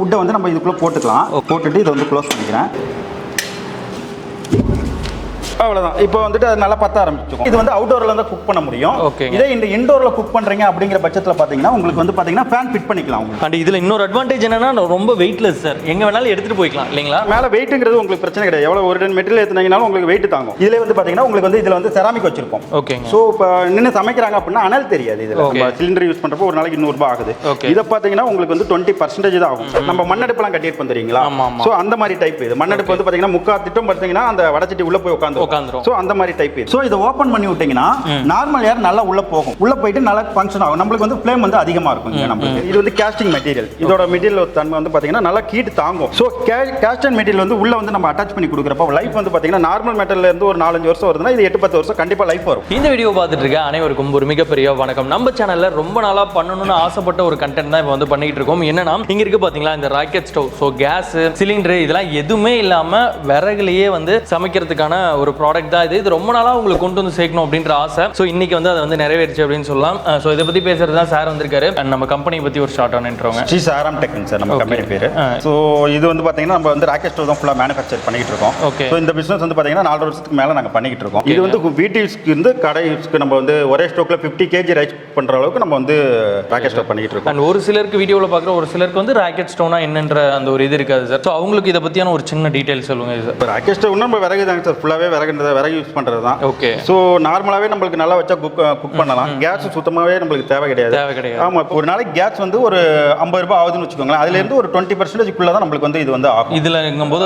உட்டை வந்து நம்ம இதுக்குள்ளே போட்டுக்கலாம். போட்டுட்டு இதை வந்து க்ளோஸ் பண்ணிக்கிறேன். அவ்வளோதான். இப்போ வந்துட்டு அது நல்லா பற்ற ஆரம்பிச்சிக்கும். இது வந்து அவுட்டோரில் தான் குக் பண்ண முடியும். இதே இந்த இன்டோரில் குக் பண்ணுறீங்க அப்படிங்கிற பட்சத்தில் பார்த்தீங்கன்னா உங்களுக்கு வந்து பார்த்தீங்கன்னா ஃபேன் ஃபிட் பண்ணிக்கலாம். அண்ட் இதில் இன்னொரு அட்வான்டேஜ் என்னன்னா ரொம்ப வெயிட்லெஸ் சார், எங்கே வேணாலும் எடுத்துகிட்டு போய்க்கலாம் இல்லைங்களா? மேலே வெயிட்டுங்கிறது உங்களுக்கு பிரச்சனை கிடையாது. எவ்வளோ ஒரு டன் மெட்டீரியல் ஏற்றினீங்கனாலும் உங்களுக்கு வெயிட் தாங்கும். இதில் வந்து பார்த்தீங்கன்னா உங்களுக்கு வந்து இதில் வந்து செராமிக் வச்சிருப்போம். ஓகேங்க. ஸோ இப்போ நின்று சமைக்கிறாங்க அப்படின்னா அனல் தெரியாது. இதில் நம்ம சிலிண்டர் யூஸ் பண்ணுறப்போ ஒரு நாளைக்கு 200 ரூபாய் ஆகுது. இதை பார்த்தீங்கன்னா உங்களுக்கு வந்து 20% தான் ஆகும். நம்ம மண்ணடுப்புலாம் கட்டியிருப்போம் தெரியுங்களா? ஸோ அந்த மாதிரி டைப் இது மண்ணடுப்பு வந்து பார்த்தீங்கன்னா முக்கால் திட்டம் பார்த்தீங்கன்னா அந்த வடச்சட்டி உள்ள போய் உட்காந்துரும். ஸோ அந்த மாதிரி டைப் இது. ஸோ இதை ஓப்பன் பண்ணி விட்டீங்கன்னா நார்மல் ஏர் நல்லா உள்ள போகும். உள்ள போயிட்டு நல்லா ஃபங்க்ஷன் ஆகும். நம்மளுக்கு வந்து ஃப்ளேம் வந்து அதிகமாக இருக்கும். நம்மளுக்கு இது வந்து கேஸ்டிங் மெட்டீரியல். இதோட மெட்டீரியல் தன்மை வந்து பார்த்தீங்கன்னா நல்லா ஹீட் தாங்கும். ஸோ கேஸ்டன் மெட்டீரியல் வந்து உள்ள வந்து நம்ம அட்டாச் பண்ணி கொடுக்குறப்ப லைஃப் வந்து பார்த்தீங்கன்னா நார்மல் மெட்டீரியல் இருந்து ஒரு 4-5 வருஷம் வருதுன்னா இது 8-10 வருஷம் கண்டிப்பாக லைஃப் வரும். இந்த வீடியோ பார்த்துட்டு இருக்க அனைவருக்கும் ஒரு மிகப்பெரிய வணக்கம். நம்ம சேனல்ல ரொம்ப நாளா பண்ணணும்னு ஆசைப்பட்ட ஒரு கண்டென்ட் தான் இப்போ வந்து பண்ணிட்டு இருக்கோம். என்னன்னா இங்க இருக்கு பாத்தீங்களா இந்த rocket stove. So gas cylinder இதெல்லாம் எதுவுமே இல்லாம விறகுலயே வந்து சமைக்கிறதுக்கான ஒரு ப்ராடக்ட் தான் இது. ரொம்ப நாளா உங்களுக்கு கொண்டு வந்து சேர்க்கணும் அப்படின்ற ஆசை. ஸோ இன்னைக்கு வந்து அதை வந்து நிறைவேறிச்சு அப்படின்னு சொல்லலாம். ஸோ இதை பத்தி பேசுறது தான் சார் வந்திருக்காரு. நம்ம கம்பெனி பத்தி ஒரு ஷார்ட் ஆன் இன்ட்ரோங்க. ஸ்ரீ சாராம் டெக் சார் நம்ம கம்பெனி பேரு. ஸோ இது வந்து பாத்தீங்கன்னா நம்ம வந்து ராக்கெட் ஸ்டவ் தான் ஃபுல்லா மேனுஃபேக்சர் பண்ணிட்டு இருக்கோம். ஸோ இந்த பிசினஸ் வந்து பாத்தீங்கன்னா 4 வருஷத்துக்கு மேல நாங்க பண்ணிட்டு இருக்கோம். இது வந்து வீட்டு யூஸ்க்கு இருந்து கடை யூஸ்க்கு நம்ம வந்து ஒரே ஸ்டோக்ல 50 kg ரைஸ் பண்ற அளவுக்கு நம்ம வந்து ராக்கெட் ஸ்டவ் பண்ணிட்டு இருக்கோம். அண்ட் ஒரு சிலருக்கு வீடியோவில் பார்க்குற ஒரு சிலருக்கு வந்து ராக்கெட் ஸ்டவ்னா என்னன்ற அந்த ஒரு இது இருக்காது சார். ஸோ அவங்களுக்கு இதை பத்தியான ஒரு சின்ன டீடைல் சொல்லுங்க சார். ராக்கெட் ஸ்டவ்னா நம்ம விறகு தாங்க சார், ஃபுல்லாவே விறகு யூஸ் பண்றது தான். ஓகே. ஸோ நார்மலாவே நம்மளுக்கு நல்லா வச்சா குக் பண்ணலாம். கேஸ் சுத்தமாவே நம்மளுக்கு தேவை கிடையாது. ஆமா, ஒரு நாளைக்கு கேஸ் வந்து ஒரு 50 ரூபாய் ஆகுதுன்னு வச்சுக்கோங்களேன். அதுல இருந்து ஒரு 20% தான் நம்மளுக்கு வந்து இது வந்து ஆகும். இதுல இருக்கும்போது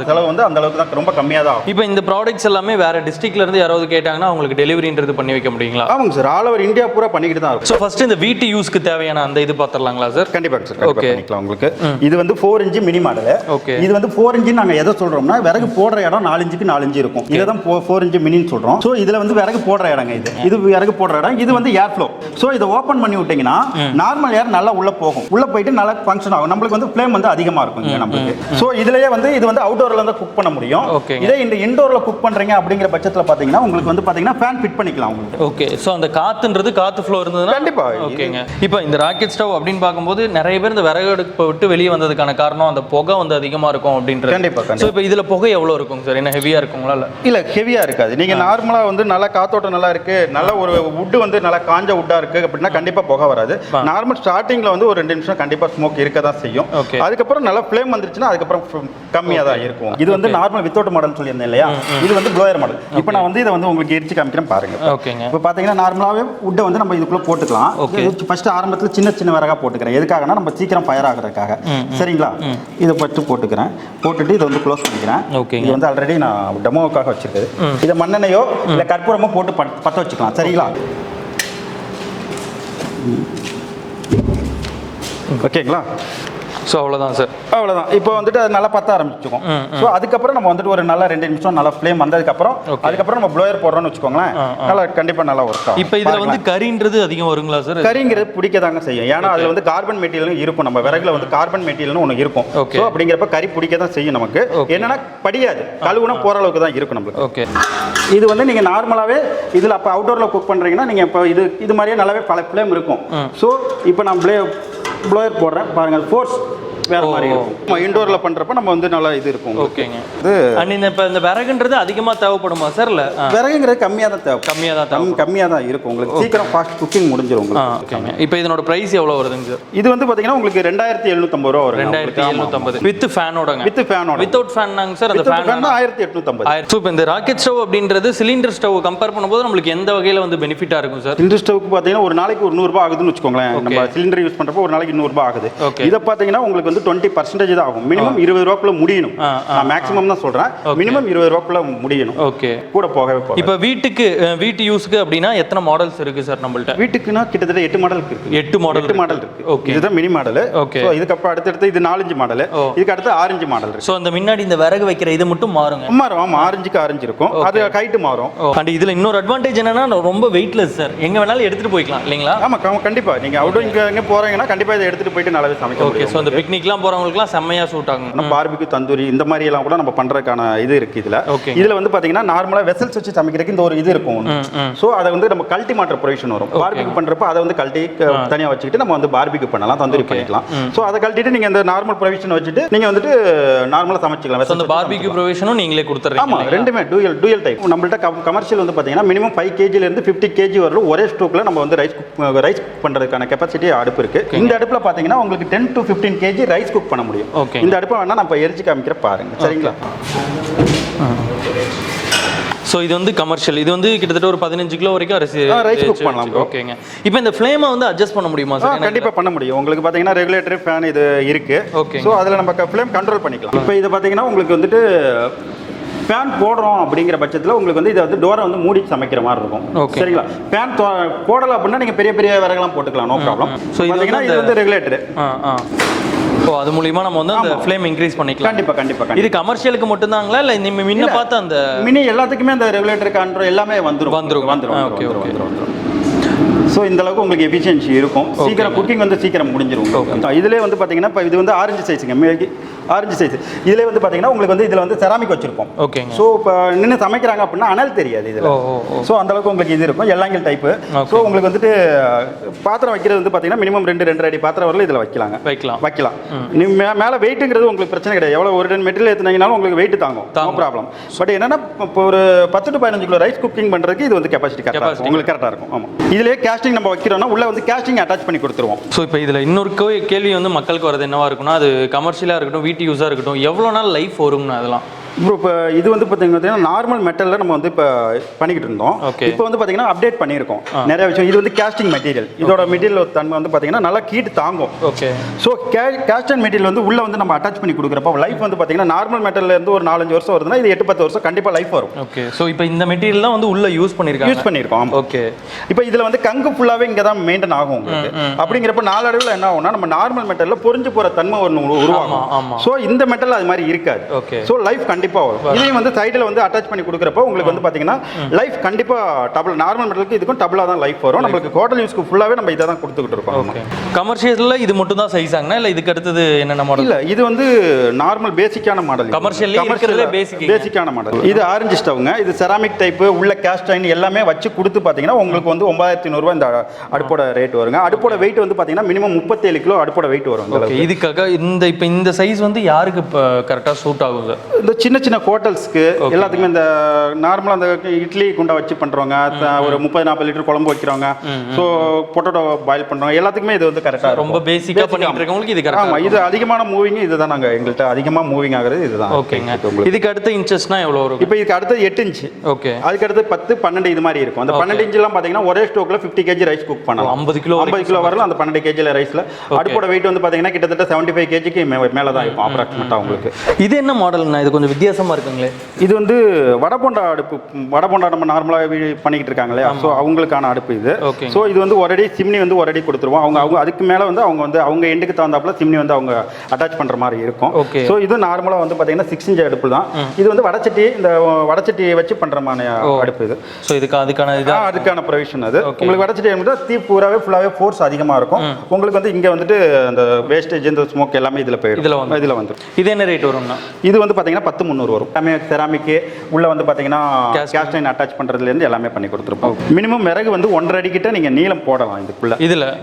செலவு வந்து அந்த அளவுக்கு தான் ரொம்ப கம்மியா தான் ஆகும். இப்போ இந்த ப்ராடக்ட்ஸ் எல்லாமே வேற டிஸ்ட்ரிக்ட்ல இருந்து யாராவது கேட்டாங்கன்னா அவங்களுக்கு டெலிவரின்றது பண்ணி வைக்க முடியுங்களா? ஆமாங்க சார், ஆல் ஓவர் இந்தியா பூரா பண்ணிக்கிட்டு தான் இருக்கும். ஸோ ஃபர்ஸ்ட் இந்த வீட்டு யூஸ்க்கு தேவையான அந்த இது பார்த்துடலாங்களா சார்? கண்டிப்பாக சார், பண்ணிக்கலாம். உங்களுக்கு இது வந்து 4 இன்ச் மினி மாடல். ஓகே. இது வந்து 4 இன்ச் நாங்க எதை சொல்றோம்னா விறகு போடுற இடம் 4 இன்ச்சுக்கு 4 இன்ச் இருக்கும். இதை தான் 4 இன்ச் மினின்னு சொல்றோம். ஸோ இதுல வந்து விறகு போடுற இடங்க இது விறகு போடுற இடம். இது வந்து ஏர் ஃப்ளோ. ஸோ இதை ஓப்பன் பண்ணி விட்டீங்கன்னா நார்மல் ஏர் நல்லா உள்ள போகும். உள்ள போயிட்டு நல்லா ஃபங்க்ஷன் ஆகும். நம்மளுக்கு வந்து ஃப்ளேம் வந்து அதிகமாக இருக்கும் நம்மளுக்கு. ஸோ இதுலயே வந்து இது வந்து அவுட்டோரில் தான் குக் பண்ண முடியும். இதே இந்த இன்டோரில் குக் பண்றீங்க அப்படிங்கிற பட்சத்தில் பார்த்தீங்கன்னா உங்களுக்கு வந்து பார்த்தீங்கன்னா ஃபேன் ஃபிட் பண்ணிக்கலாம் உங்களுக்கு. ஓகே. ஸோ அந்த காத்துன்றது காத்து ஃப்ளோ இருந்ததுன்னா கண்டிப்பா. ஓகேங்க. இப்போ இந்த ராக்கெட் ஸ்டவ் அப்படின்னு பார்க்கும்போது நிறைய பேர் இந்த விறகு அடுப்பை விட்டு வெளியே வந்ததுக்கான காரணம் அந்த புகை வந்து அதிகமாக இருக்கும் அப்படின்றது. கண்டிப்பா. ஸோ இப்போ இதுல புகை எவ்வளோ இருக்கும் சார்? என்ன ஹெவியா இருக்குங்களா? இல்ல ஹெவியா இருக்காது. நீங்க நார்மலா வந்து நல்லா காத்தோட்டம் நல்லா இருக்கு, நல்ல ஒரு வுட் வந்து நல்லா காஞ்ச வுட்டா இருக்கு அப்படின்னா கண்டிப்பா புகை வராது. நார்மல் ஸ்டார்டிங்ல வந்து ஒரு 2 நிமிஷம் கண்டிப்பா ஸ்மோக் இருக்க தான் செய்யும். அதுக்கப்புறம் நல்லா ஃப்ளேம் வந்துருச்சுன்னா அதுக்கப்புறம் கம்மியா தான் இருக்கும். இது வந்து நார்மல் வித்தவுட் மாடல் சொல்லியிருந்தேன் இல்லையா? இது வந்து ப்ளோயர் மாடல். இப்போ நான் வந்து இதை வந்து உங்களுக்கு எரிச்சு காமிக்கிறேன் பாருங்க. ஓகேங்க. இப்போ பாத்தீங்கன்னா நார்மலாவே வுட்டை வந்து நம்ம இதுக்குள்ள போட்டுக்கலாம். ஃபர்ஸ்ட் ஆரம்பத்தில் சின்ன விறகா போட்டுக்கிறேன். எதுக்காகனா நம்ம சீக்கிரம் ஃபயர் ஆகுறதுக்காக. சரிங்களா? இதை ஃபர்ஸ்ட் போட்டுக்கிறேன். போட்டுட்டு இதை வந்து க்ளோஸ் பண்ணிக்கிறேன். இது வந்து ஆல்ரெடி நான் டெமோவுக்காக வச்சிருக்கேன். இதை மண்ணெண்ணையோ இல்லை கற்பூரமோ போட்டு பற்ற வச்சுக்கலாம். சரிங்களா? ஓகேங்களா? ஸோ அவ்வளோதான் சார், அவ்வளோதான். இப்போ வந்துட்டு அது நல்லா பற்ற ஆரம்பிச்சுக்கும். ஸோ அதுக்கப்புறம் நம்ம வந்துட்டு ஒரு நல்லா 2 நிமிஷம் நல்லா ஃப்ளேம் வந்ததுக்கப்புறம் அதுக்கப்புறம் நம்ம ப்ளோயர் போடுறோம்னு வச்சுக்கோங்களேன், நல்லா கண்டிப்பாக நல்லா ஒர்க் ஆகும். இப்போ இதில் வந்து கரின்றது அதிகம் வருங்களா சார்? கரிங்கிறது பிடிக்க தாங்க செய்யும். ஏன்னா அதில் வந்து கார்பன் மெட்டீரியலும் இருக்கும். நம்ம விறகுல வந்து கார்பன் மெட்டீரியல்னு ஒன்று இருக்கும். ஸோ அப்படிங்கிறப்ப கறி பிடிக்க தான் செய்யும் நமக்கு. என்னன்னா படியாது, கழுவுனா போகிற அளவுக்கு தான் இருக்கும் நம்மளுக்கு. ஓகே. இது வந்து நீங்கள் நார்மலாகவே இதில் அப்போ அவுட்டோரில் குக் பண்ணுறீங்கன்னா நீங்கள் இப்போ இது மாதிரியே நல்லாவே பல ஃப்ளேம் இருக்கும். ஸோ இப்போ நான் ப்ளோயர் போடுறேன் பாருங்கள், ஃபோர்ஸ் வேற மாதிரி இருக்கும். இன்டோர்ல பண்றப்ப நம்ம வந்து நல்லா இது இருக்கும். ஓகேங்க. அண்ட் இந்த விறகுன்றது அதிகமா தேவைப்படுமா சார்? இல்ல விறகுங்கிறது கம்மியா தான் தேவை. கம்மியா தான் இருக்கும். உங்களுக்கு சீக்கிரம் ஃபாஸ்ட் குக்கிங் முடிஞ்சிரும் உங்களுக்கு. ஓகேங்க. இப்போ இதனோட பிரைஸ் எவ்வளவு வருதுங்க சார்? இது வந்து பாத்தீங்கன்னா உங்களுக்கு 2750 ரூபாய் வரும். 2750 வித் ஃபேனோடங்க. வித் ஃபேனோட. வித்அவுட் ஃபேன்னாங்க சார்? அந்த ஃபேன் 1850. ஸோ இப்போ இந்த ராக்கெட் ஸ்டவ் அப்படின்றது சிலிண்டர் ஸ்டவ் கம்பேர் பண்ணும்போது நம்மளுக்கு எந்த வகையில வந்து பெனிஃபிட்டா இருக்கும் சார்? சிலிண்டர் ஸ்டவுக்கு பாத்தீங்கன்னா ஒரு நாளைக்கு ஒரு 100 ரூபாய் ஆகுதுன்னு வச்சுக்கோங்களேன். நம்ம சிலிண்டர் யூஸ் பண்றப்போ ஒரு நாளைக்கு 100 ரூபாய் ஆகுது. இதை பாத்தீங்கன்னா உங்களுக்கு வந்து 20% தான் ஆகும். மினிமம் 20 ரூபாய்க்குள்ள முடியணும். நான் மேக்ஸிமம் தான் சொல்றேன். மினிமம் 20 ரூபாய்க்குள்ள முடியணும். ஓகே. கூட போகவே போகும். இப்போ வீட்டு யூஸ்க்கு அப்படின்னா எத்தனை மாடல்ஸ் இருக்கு சார் நம்மள்ட்ட? வீட்டுக்குன்னா கிட்டத்தட்ட 8 மாடல் இருக்கு. 8 மாடல் இருக்கு. ஓகே. இதுதான் மினி மாடல். ஓகே. சோ இதுக்கு அப்புறம் அடுத்து இது 4 மாடல். இதுக்கு அடுத்து 6 மாடல் இருக்கு. சோ அந்த முன்னாடி இந்த விறகு வைக்கிற இது மட்டும் மாறுங்க. மாறும். ஆமா, 6 இருக்கும். அது ஹைட் மாறும். அண்ட் இதுல இன்னொரு அட்வான்டேஜ் என்னன்னா ரொம்ப வெயிட்லெஸ் சார், எங்க வேணாலும் எடுத்துட்டு போய்க்கலாம் இல்லீங்களா? ஆமா கண்டிப்பா. நீங்க அவுட்டோர் இங்க போறீங்கன்னா கண்டிப்பா இதை எடுத்துட்டு போயிட்டு நல்லாவே சமைக்க முடியும். ஓகே. சோ அந்த பிக்னிக்லாம் பார்பிக்யூலாம் போறவங்களுக்குலாம் செம்மையா சூட் ஆகும். பார்பிக்யூ தந்தூரி இந்த மாதிரி எல்லாம் கூட நம்ம பண்றதுக்கான இது இருக்கு இதுல. ஓகே. இதுல வந்து பாத்தீங்கன்னா நார்மலா வெசல்ஸ் வச்சு சமைக்கிறதுக்கு இந்த ஒரு இது இருக்கும். சோ அதை வந்து நம்ம கல்ட்டி மாற்ற ப்ரொவிஷன் வரும். பார்பிக்யூ பண்றப்ப அதை வந்து கல்ட்டி தனியா வச்சுக்கிட்டு நம்ம வந்து பார்பிக்யூ பண்ணலாம், தந்தூரி பண்ணிக்கலாம். சோ அதை கல்ட்டிட்டு நீங்க இந்த நார்மல் ப்ரொவிஷன் வச்சுட்டு நீங்க வந்துட்டு நார்மலா சமைச்சிக்கலாம். அந்த பார்பிக்யூ ப்ரொவிஷனும் நீங்களே கொடுத்துறீங்க. ஆமா, ரெண்டுமே டூயல் டைப். நம்மள்ட்ட கமர்ஷியல் வந்து பாத்தீங்கன்னா மினிமம் 5 kg ல இருந்து 50 kg வரலும் ஒரே ஸ்டோக்ல நம்ம வந்து ரைஸ் குக் பண்றதுக்கான கெபாசிட்டி அடுப்பு இருக்கு. இந்த அடுப்புல பாத்தீங்கன்னா உங்களுக்கு 10 to 15 kg ரைஸ் குக் பண்ண முடியும். இந்த அடுப்பை வேணா நம்ம எரிச்சு காமிக்கிற பாருங்க, சரிங்களா? ஸோ இது வந்து கமர்ஷியல், இது வந்து கிட்டத்தட்ட ஒரு 15 கிலோ வரைக்கும் அரிசி ரைஸ் குக் பண்ணலாம். ஓகேங்க. இப்போ இந்த ஃப்ளேமை வந்து அட்ஜஸ்ட் பண்ண முடியுமா சார்? கண்டிப்பா பண்ண முடியும். உங்களுக்கு பாத்தீங்கன்னா ரெகுலேட்டர் ஃபேன் இது இருக்கு. ஓகே. ஸோ அதில் நம்ம ஃப்ளேம் கண்ட்ரோல் பண்ணிக்கலாம். இப்போ இது பாத்தீங்கன்னா உங்களுக்கு வந்துட்டு ஃபேன் போடுறோம் அப்படிங்கிற பட்சத்தில் உங்களுக்கு வந்து இதை வந்து டோரை வந்து மூடி சமைக்கிற மாதிரி இருக்கும். சரிங்களா? ஃபேன் போடலாம் அப்படின்னா நீங்கள் பெரிய பெரிய விறகுலாம் போட்டுக்கலாம், நோ ப்ராப்ளம். ஸோ பார்த்தீங்கன்னா இது வந்து ரெகுலேட்டர். ஓ, அது மூலியமா நம்ம வந்து அந்த ஃப்ளேம் இன்க்ரீஸ் பண்ணிக்கலாம். கண்டிப்பா. இது கமர்ஷியலுக்கு மட்டும் தாங்களா இல்ல நீங்க முன்ன பார்த்த அந்த மினி எல்லாத்துக்குமே அந்த ரெகுலேட்டர் கண்ட்ரோல் எல்லாமே வந்துரும். ஸோ இந்த அளவுக்கு உங்களுக்கு எஃபிஷியன்சி இருக்கும். சீக்கிரம் குக்கிங் வந்து சீக்கிரம் முடிஞ்சிடும். இதுலேயே வந்து பார்த்தீங்கன்னா இப்போ இது வந்து ஆரஞ்சு சைஸுங்க, ஆரஞ்சு சைஸ். இதுலேயே வந்து பார்த்தீங்கன்னா உங்களுக்கு வந்து இதில் வந்து செராமிக் வச்சிருப்போம். ஓகே. ஸோ இப்போ நின்று சமைக்கிறாங்க அப்படின்னா அனல் தெரியாது இதில். ஸோ அந்த அளவுக்கு உங்களுக்கு இது இருக்கும். எல்லாங்கில் டைப்பு. ஸோ உங்களுக்கு வந்துட்டு பாத்திரம் வைக்கிறது வந்து பார்த்தீங்கன்னா மினிமம் 2 அடி பாத்திரம் வரல இதில் வைக்கலாம். மேலே வெயிட்டுங்கிறது உங்களுக்கு பிரச்சனை கிடையாது. எவ்வளோ ஒரு டன் மெட்டீரியல் ஏற்றினாலும் உங்களுக்கு வெயிட் தாங்கும், நோ ப்ராப்ளம். பட் என்னன்னா இப்போ ஒரு 10 to 15 கிலோ ரைஸ் குக்கிங் பண்ணுறதுக்கு இது வந்து கெப்பாசிட்டி கரெக்டாக இருக்கும், உங்களுக்கு கரெக்டாக இருக்கும். ஆமாம். இதுலேயே கேஸ்டிங் நம்ம வைக்கிறோம்னா உள்ள வந்து கேஸ்டிங் அட்டாச் பண்ணி கொடுத்துருவோம். ஸோ இப்போ இதில் இன்னொரு கேள்வி வந்து மக்களுக்கு வரது என்னவா இருக்குன்னா, அது கமர்ஷியலாக இருக்கட்டும் வீட்டு யூஸாக இருக்கட்டும் எவ்வளோ நாள் லைஃப் வரும்னு அதெல்லாம்? இப்போ இது வந்து பார்த்தீங்கன்னா நார்மல் மெட்டலில் நம்ம வந்து இப்போ பண்ணிக்கிட்டு இருந்தோம். இப்போ வந்து பார்த்தீங்கன்னா அப்டேட் பண்ணியிருக்கோம் நிறைய விஷயம். இது வந்து கேஸ்டிங் மெட்டீரியல். இதோட மெட்டீரியல் தன்மை வந்து பார்த்தீங்கன்னா நல்லா ஹீட் தாங்கும். ஓகே. ஸோ கேஸ்டன் மெட்டீரியல் வந்து உள்ள வந்து நம்ம அட்டாச் பண்ணி கொடுக்குறப்ப லைஃப் வந்து பார்த்தீங்கன்னா நார்மல் மெட்டல்ல இருந்து ஒரு 4-5 வருஷம் வருதுன்னா இது 8-10 வருஷம் கண்டிப்பாக லைஃப் வரும். ஓகே. ஸோ இப்போ இந்த மெட்டீரியல் தான் வந்து உள்ள யூஸ் பண்ணியிருக்கோம். ஓகே. இப்போ இதில் வந்து கங்கு ஃபுல்லாகவே இங்கே தான் மெயின்டைன் ஆகும் உங்களுக்கு. அப்படிங்கிறப்ப நாளடைவில் என்ன ஆகும்னா நம்ம நார்மல் மெட்டலில் பொறிஞ்சு போகிற தன்மை ஒன்று உருவாகும். ஸோ இந்த மெட்டல் அது மாதிரி இருக்காது. ஓகே. ஸோ லைஃப் கண்டிப்பாக வரும். இதையும் வந்து சைடில் வந்து அட்டாச் பண்ணி கொடுக்குறப்போ உங்களுக்கு வந்து பார்த்தீங்கன்னா லைஃப் கண்டிப்பாக டபுள், நார்மல் மெட்டலுக்கு இதுக்கும் டபுளாக தான் லைஃப் வரும். நம்மளுக்கு ஹோட்டல் யூஸ்க்கு ஃபுல்லாகவே நம்ம இதை தான் கொடுத்துக்கிட்டு இருக்கோம். ஓகே. கமர்ஷியலில் இது மட்டும் தான் சைஸ் ஆகுனா இல்லை இதுக்கு அடுத்தது என்னென்ன மாடல்? இல்லை, இது வந்து நார்மல் பேசிக்கான மாடல். கமர்ஷியல் பேசிக்கான மாடல். இது ஆரஞ்சு ஸ்டவ்ங்க. இது செராமிக் டைப்பு உள்ள கேஸ்ட் அயர்ன் எல்லாமே வச்சு கொடுத்து பார்த்தீங்கன்னா உங்களுக்கு வந்து 9,800 ரூபாய் இந்த அடுப்போட ரேட் வருங்க. அடுப்போட வெயிட் வந்து பார்த்தீங்கன்னா மினிமம் 37 கிலோ அடுப்போட வெயிட் வரும். இதுக்காக இந்த சைஸ் வந்து யாருக்கு இப்போ கரெக்டாக சூட் ஆகுது? இந்த சின்ன ஹோட்டல்ஸ்க்கு எல்லாத்துக்குமே இந்த நார்மலாக அந்த இட்லி குண்டா வச்சு பண்ணுறவங்க, ஒரு 30-40 லிட்டர் குழம்பு வைக்கிறவங்க, ஸோ பொட்டேட்டோ பாயில் பண்ணுறவங்க எல்லாத்துக்குமே இது வந்து கரெக்டாக ரொம்ப பேசிக்காக பண்ணிட்டு இருக்கவங்களுக்கு இது கரெக்டாக. ஆமாம், இது அதிகமான மூவிங் இதுதான். நாங்கள் எங்கள்கிட்ட அதிகமாக மூவிங் ஆகுறது இதுதான். ஓகேங்க. இதுக்கு அடுத்த இன்ச்சஸ்னா எவ்வளோ வரும்? இப்போ இதுக்கு அடுத்து 8 இன்ச். ஓகே. அதுக்கு அடுத்து 10-12 இது மாதிரி இருக்கும். அந்த 12 இன்ச்லாம் பார்த்தீங்கன்னா ஒரே ஸ்டோக்கில் 50 kg ரைஸ் குக் பண்ணலாம். 50 கிலோ வரலாம் அந்த 12 kg ரைஸில். அடுப்போட வெயிட் வந்து பார்த்தீங்கன்னா கிட்டத்தட்ட 75 kgக்கு மேலே தான் இருக்கும் அப்ராக்சிமேட்டாக உங்களுக்கு. இது என்ன மாடல்னா? இது கொஞ்சம் வித்தியாசமாக இருக்குங்களே. இது வந்து வடபோண்டா அடுப்பு. வடபோண்டா நம்ம நார்மலாக பண்ணிக்கிட்டு இருக்காங்களே, ஸோ அவங்களுக்கான அடுப்பு இது. ஸோ இது வந்து ஒரு அடி சிம்னி வந்து ஒரு அடி கொடுத்துருவோம். அவங்க அதுக்கு மேலே வந்து அவங்க எண்டுக்கு தகுந்தாப்புல சிம்னி வந்து அவங்க அட்டாச் பண்ணுற மாதிரி இருக்கும். ஸோ இது நார்மலாக வந்து பார்த்தீங்கன்னா 6 இன்ச் அடுப்பு தான். இது வந்து வடச்சட்டி, இந்த வடச்சட்டியை வச்சு பண்ணுற மாதிரி அடுப்பு இது. ஸோ அதுக்கான ப்ரொவிஷன் அது. உங்களுக்கு வடச்சட்டி இருந்தால் தீ ஃபுல்லாகவே ஃபோர்ஸ் அதிகமாக இருக்கும். உங்களுக்கு வந்து இங்கே வந்துட்டு அந்த வேஸ்டேஜ் இந்த ஸ்மோக் எல்லாமே இதில் போயிடும். இதில் வந்துடும். இது என்ன ரேட் வரும்னா? இது வந்து பார்த்தீங்கன்னா 10,300 வரும். செராமிக்கு உள்ள வந்து பார்த்தீங்கன்னா கேஸ்ட் அயர்ன் அட்டாச் பண்ணுறதுலேருந்து எல்லாமே பண்ணி கொடுத்துருப்போம். மினிமம் விறகு வந்து 1.5 அடி கிட்ட நீங்கள் நீளம் போடலாம்.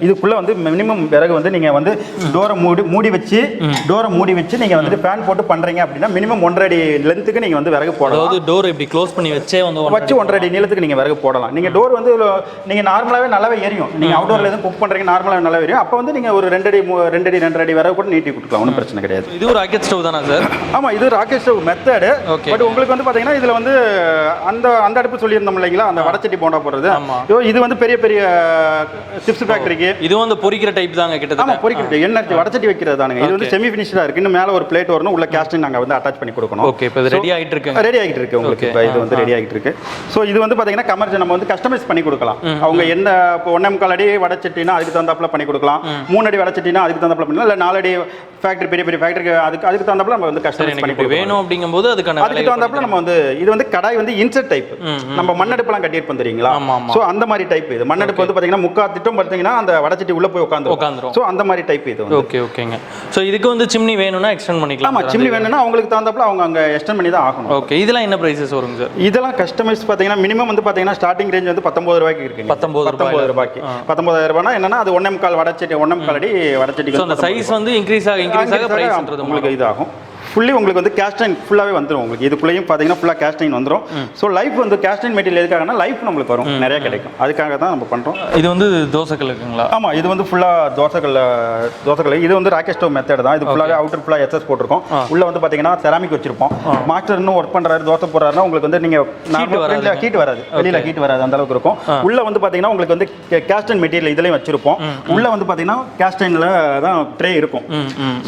இதுக்குள்ள வந்து மினிமம் விறகு வந்து நீங்கள் வந்து டோரை மூடி வச்சு நீங்கள் வந்து ஃபேன் போட்டு பண்ணுறீங்க அப்படின்னா மினிமம் 1.5 அடி லென்த்துக்கு நீங்கள் வந்து விறகு போடலாம். அதாவது டோர் இப்படி க்ளோஸ் பண்ணி வச்சு 1.5 அடி நீளத்துக்கு நீங்கள் விறகு போடலாம். நீங்கள் டோர் வந்து நீங்கள் நார்மலாகவே நல்லாவே எரியும். நீங்கள் அவுட்டோரில் எதுவும் குக் பண்ணுறீங்க நார்மலாக நல்லா எரியும். அப்போ வந்து நீங்கள் ஒரு 2 அடி விறகு கூட நீட்டி கொடுக்கலாம், ஒன்றும் பிரச்சனை கிடையாது. இது ஒரு ராக்கெட் ஸ்டவ் தானே சார்? ஆமாம், இது ராக்கெட் ஸ்டவ் மெத்தடு. பட் உங்களுக்கு வந்து பார்த்தீங்கன்னா இதில் வந்து அந்த அடுப்பு சொல்லியிருந்தோம் இல்லைங்களா, அந்த வடச்சட்டி போண்டா போடுறது. இது வந்து பெரிய சிப்ஸ் ஃபேக்டரிக்கு இது வந்து பொரிக்கிற டைப் தாங்க கிட்டத்தட்ட. ஆமாம், பொரிக்கிற எண்ணெய் வடச்சட்டி வைக்கிறது தானுங்க. இது வந்து செமி ஃபினிஷ்டாக இருக்கு. இன்னும் மேலே ஒரு பிளேட் வரணும், உள்ள கேஸ்டிங் நாங்கள் வந்து அட்டாச் பண்ணி கொடுக்கணும். ஓகே. இப்போ ரெடி ஆகிட்டு இருக்கு உங்களுக்கு. இப்போ இது வந்து ரெடி ஆகிட்டு இருக்கு. ஸோ இது வந்து பார்த்தீங்கன்னா கமர்ஷியல் நம்ம வந்து கஸ்டமைஸ் பண்ணி கொடுக்கலாம். அவங்க என்ன இப்போ 1.25 அடி வடச்சட்டினா அதுக்கு தகுந்தாப்புல பண்ணி கொடுக்கலாம். 3 அடி வடச்சட்டினா அதுக்கு தகுந்தாப்புல பண்ணலாம். இல்லை 4 அடி ஃபேக்டரி பெரிய ஃபேக்டரிக்கு அதுக்கு தகுந்தாப்புல நம்ம வந்து கஸ்டமைஸ் பண்ணி கொடுக்கலாம். வேணும் அப்படிங்கும்போது அப்படிங்கும்போது அதுக்கு தகுந்தாப்புல நம்ம வந்து இது வந்து கடாய் வந்து இன்செர்ட் டைப். நம்ம மண்ணடுப்புலாம் கட்டியிருப்போம் தெரியுங்களா? ஸோ அந்த மாதிரி டைப் இது. மண்ணடுப்பு வந்து பார்த்தீங்கன்னா முக்காத்திட்டும் பார்த்தீங்கன்னா அந்த வடச்சட்டி உள்ள போய் உட்காந்துரும். ஸோ அந்த மாதிரி டைப் இது. ஓகே ஓகேங்க. ஸோ இதுக்கு வந்து சிம்னி வேணும்னா எக்ஸ்டெண்ட் பண்ணிக்கலாம். ஆமாம், சிம்னி வேணும்னா அவங்களுக்கு தகுந்தாப்புல அவங்க அங்கே எக்ஸ்டெண்ட் பண்ணி தான் ஆகணும். ஓகே, இதெல்லாம் என்ன ப்ரைஸஸ் வருங்க சார்? இதெல்லாம் கஸ்டமைஸ் பார்த்தீங்கன்னா மினிமம் வந்து பார்த்தீங்கன்னா ஸ்டார்டிங் ரேஞ்ச் வந்து 19 ரூபாய்க்கு இருக்குங்க. 19 ரூபாய்க்கு 19,000 ரூபாய்னா என்னன்னா அது 1.25 வடச்சட்டி 1.25 அடி வடச்சட்டி. அந்த சைஸ் வந்து இன்க்ரீஸ் ஆக பிரைஸ்ன்றது உங்களுக்கு இதாகும். ஃபுல்லி உங்களுக்கு வந்து கேஸ்டைன் ஃபுல்லாகவே வந்துடும். உங்களுக்கு இதுக்குள்ளேயும் பார்த்தீங்கன்னா ஃபுல்லாக கேஸ்டைன் வந்துடும். ஸோ லைஃப் வந்து கேஸ்டைன் மெட்டீரியல் எதுக்காகனா லைஃப் நம்மளுக்கு வரும், நிறைய கிடைக்கும். அதுக்காக தான் நம்ம பண்ணுறோம். இது வந்து தோசைக்கல் இருக்குங்களா? ஆமாம், இது வந்து ஃபுல்லாக தோசைக்கல். இது வந்து ராக்கெட் ஸ்டவ் மெத்தட் தான். இது ஃபுல்லாகவே அவுட்டர் ஃபுல்லாக எஸ்எஸ் போட்டிருக்கோம். உள்ளே வந்து பார்த்தீங்கன்னா செராமிக் வச்சிருப்போம். மாஸ்டர் இன்னும் ஒர்க் பண்ணுறாரு, தோசை போடுறாருன்னா உங்களுக்கு வந்து நீங்கள் ஹீட் வராது, வெளியில் ஹீட் வராது, அந்த அளவுக்கு இருக்கும். உள்ளே வந்து பார்த்தீங்கன்னா உங்களுக்கு வந்து கேஸ்டைன் மெட்டீரியல் இதுலேயும் வச்சிருப்போம். உள்ளே வந்து பார்த்தீங்கன்னா கேஸ்டைனில் தான் ட்ரே இருக்கும்.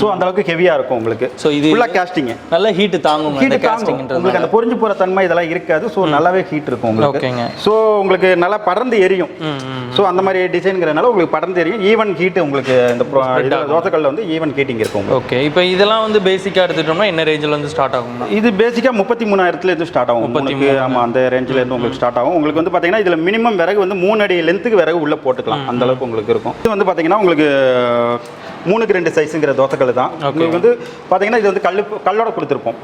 ஸோ அந்த அளவுக்கு ஹெவியாக இருக்கும் உங்களுக்கு. ஸோ இது காஸ்டிங் நல்ல ஹீட் தாங்கும். உங்களுக்கு அந்த பொரிஞ்சு போற தன்மை இதெல்லாம் இருக்காது. ஸோ நல்லாவே ஹீட் இருக்கும் உங்களுக்கு. ஸோ உங்களுக்கு நல்லா படர்ந்து எரியும். ஸோ அந்த மாதிரி டிசைன்ங்கிறதுனால உங்களுக்கு படர்ந்து எரியும். ஈவன் ஹீட் உங்களுக்கு இந்த தோசைக்கல்ல வந்து ஈவன் ஹீட்டிங் இருக்கும். ஓகே, இப்போ இதெல்லாம் வந்து பேசிக்காக எடுத்துட்டோம்னா என்ன ரேஞ்சில் வந்து ஸ்டார்ட் ஆகும்? இது பேசிக்காக 33,000 இருந்து ஸ்டார்ட் ஆகும். 33. ஆமாம், அந்த ரேஞ்சில் இருந்து உங்களுக்கு ஸ்டார்ட் ஆகும். உங்களுக்கு வந்து பார்த்தீங்கன்னா இதில் மினிமம் விறகு வந்து 3 அடி லென்த்துக்கு விறகு உள்ள போட்டுக்கலாம். அந்த அளவுக்கு உங்களுக்கு இருக்கும். இது வந்து பார்த்தீங்கன்னா உங்களுக்கு 3x2 சைஸுங்கிற தோசைக்கல் தான். உங்களுக்கு வந்து பார்த்தீங்கன்னா இது வந்து கல்லோட கொடுத்துருப்போம்.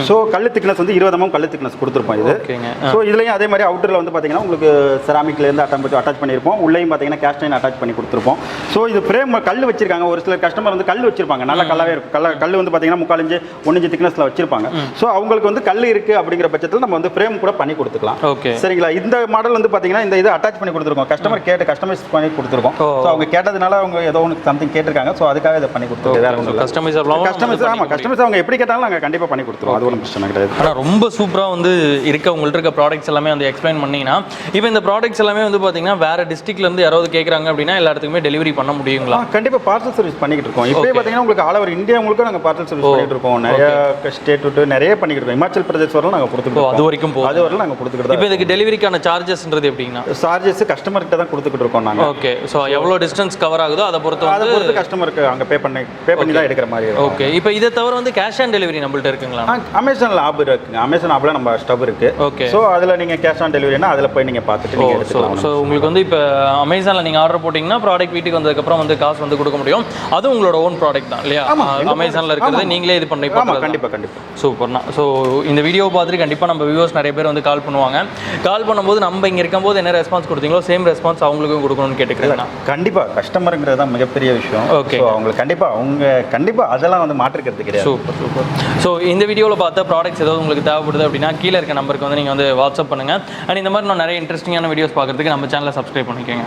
ஸோ கல் திக்னஸ் வந்து 20 mm கல் திக்னஸ் கொடுத்துருப்போம் இது. ஸோ இதுலையும் அதே மாதிரி அவுட்டரில் வந்து பார்த்தீங்கன்னா உங்களுக்கு செராமிக்லேருந்து அட்டாச் பண்ணியிருப்போம். உள்ளேயும் பார்த்தீங்கன்னா கேஸ்டைன் அட்டாச் பண்ணி கொடுத்துருப்போம். ஸோ இது ஃப்ரேம் கல் வச்சிருக்காங்க. ஒரு சில கஸ்டமர் வந்து கல் வச்சிருப்பாங்க, நல்ல கல்லாவே இருக்கும். கல் வந்து பார்த்தீங்கன்னா 3/4 இன்ச் 1 இன்ச் திக்னஸில் வச்சிருப்பாங்க. ஸோ அவங்களுக்கு வந்து கல் இருக்குது அப்படிங்கிற பட்சத்தில் நம்ம வந்து ஃப்ரேம் கூட பண்ணி கொடுத்துக்கலாம். சரிங்களா? இந்த மாடல் வந்து பார்த்தீங்கன்னா இந்த இது அட்டாச் பண்ணி கொடுத்துருக்கோம். கஸ்டமர் கேட்டு கஸ்டமைஸ் பண்ணி கொடுத்துருக்கோம். ஸோ அவங்க கேட்டதுனால அவங்க ஏதோ ஒன்று சம்திங் கேட்டிருக்காங்க. ஸோ அதுக்காக இதை பண்ணி கொடுத்துருக்கோம். கஸ்டமைஸ் அவங்க எப்படி கேட்டாலும் நாங்கள் கண்டிப்பாக பண்ணி கொடுத்துருவோம். அது ஒன்றும் பிரச்சனை கிடையாது. ஆனால் ரொம்ப சூப்பராக வந்து உங்கள்ட்ட இருக்க ப்ராடக்ட்ஸ் எல்லாமே வந்து எக்ஸ்பிளைன் பண்ணீங்கன்னா, இப்போ இந்த ப்ராடக்ட்ஸ் எல்லாமே வந்து பார்த்தீங்கன்னா வேறு டிஸ்ட்ரிக்ட்லேருந்து யாராவது கேட்குறாங்க அப்படின்னா எல்லா இடத்துக்குமே டெலிவரி பண்ண முடியுங்களா? கண்டிப்பாக பார்சல் சர்வீஸ் பண்ணிக்கிட்டு இருக்கோம். இப்போ பார்த்தீங்கன்னா உங்களுக்கு ஆல் ஓவர் இந்தியா முழுக்க நாங்கள் பார்சல் சர்வீஸ் பண்ணிட்டு இருக்கோம். நிறைய ஸ்டேட் விட்டு நிறைய பண்ணிக்கிட்டு இருக்கோம். இமாச்சல் பிரதேஷ் வரலாம் நாங்கள் கொடுத்துருக்கோம். அது வரைக்கும் நாங்கள் கொடுத்துக்கிட்டு. இப்போ இதுக்கு டெலிவரிக்கான சார்ஜஸ்ன்றது எப்படின்னா? சார்ஜஸ் கஸ்டமர்கிட்ட தான் கொடுத்துக்கிட்டு இருக்கோம் நாங்கள். ஓகே, ஸோ எவ்வளோ டிஸ்டன்ஸ் கவர் ஆகுதோ அதை பொறுத்து கஸ்டமருக்கு அங்கே பே பண்ணி தான் எடுக்கிற மாதிரி. ஓகே, இப்போ இதை தவிர வந்து கேஷ் ஆன் டெலிவரி நம்மள்ட்ட இருக்குங்களா? அமேசான் ஆப் இருக்குங்க. அமேசான் ஆப்ல நம்ம ஸ்டவ் இருக்கு. ஓகே, ஸோ அதில் நீங்கள் கேஷ் ஆன் டெலிவரினா அதில் போய் நீங்கள் பார்த்துட்டு நீங்கள் எடுத்துக்கலாம். ஸோ உங்களுக்கு வந்து இப்போ அமேசானில் நீங்கள் ஆர்டர் போட்டிங்கன்னா ப்ராடக்ட் வீட்டுக்கு வந்ததுக்கப்புறம் வந்து காசு வந்து கொடுக்க முடியும். அதுவும் உங்களோட ஓன் ப்ராடக்ட் தான் இல்லையா? அமேசானில் இருக்கிறது நீங்களே இது பண்ணி கண்டிப்பாக சூப்பர்ண்ணா. ஸோ இந்த வீடியோ பார்த்துட்டு கண்டிப்பாக நம்ம வியூவர்ஸ் நிறைய பேர் வந்து கால் பண்ணுவாங்க. கால் பண்ணும்போது நம்ம இங்கே இருக்கும்போது என்ன ரெஸ்பான்ஸ் கொடுத்தீங்களோ சேம் ரெஸ்பான்ஸ் அவங்களுக்கும் கொடுக்கணும்னு கேட்டுக்கிறேன். கண்டிப்பாக கஸ்டமருங்கிறது தான் மிகப்பெரிய விஷயம். ஓகே, அவங்களுக்கு கண்டிப்பாக அதெல்லாம் வந்து மாற்றுக்கிறது கிடையாது. சூப்பர். ஸோ இந்த வீடியோவில் பார்த்த ப்ராடக்ட்ஸ் ஏதாவது உங்களுக்கு தேவைப்படுது அப்படின்னா கீழே இருக்க நம்பருக்கு வந்து நீங்கள் வந்து வாட்ஸ்அப் பண்ணுங்கள். அண்ட் இந்த மாதிரி நான் நிறைய இன்ட்ரெஸ்டிங்கான வீடியோஸ் பார்க்குறதுக்கு நம்ம சேனலை சப்ஸ்கிரைப் பண்ணிக்கோங்க.